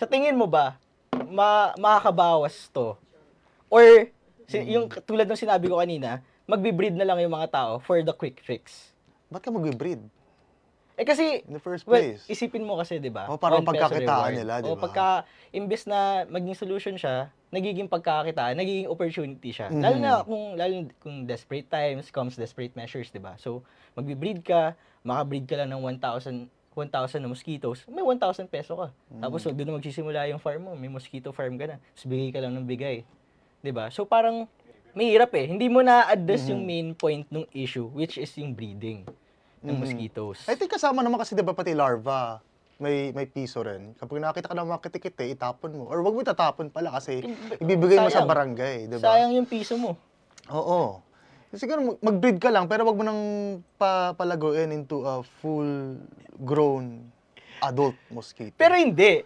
Sa tingin mo ba, makakabawas to? Or, yung tulad ng sinabi ko kanina, magbe-breed na lang yung mga tao for the quick fix. Ba't ka mag-breed? Kasi, In the first well, place. isipin mo kasi, di ba? Parang 1 peso pagkakitaan reward. nila, di O ba? pagka, imbes na maging solution siya, nagiging pagkakitaan, nagiging opportunity siya. Lalo kung desperate times comes desperate measures, di ba? So, magbe-breed ka, makabreed ka lang ng 1,000 na mosquitoes, may 1,000 peso ka. Tapos, doon na magsisimula yung farm mo, may mosquito farm ka na. Tapos, bigay ka lang ng bigay. Di ba? So, parang, mahirap eh. Hindi mo na-address yung main point ng issue, which is yung breeding ng mosquitoes. I think kasama naman kasi diba pati larva, may piso rin. Kapag nakita ka ng mga kitikite, itapon mo. Or wag mo itatapon pala kasi ibibigay mo sa barangay, diba? Sayang yung piso mo. Oo. Siguro mag-breed ka lang, pero wag mo nang palaguin into a full-grown adult mosquito. Pero hindi.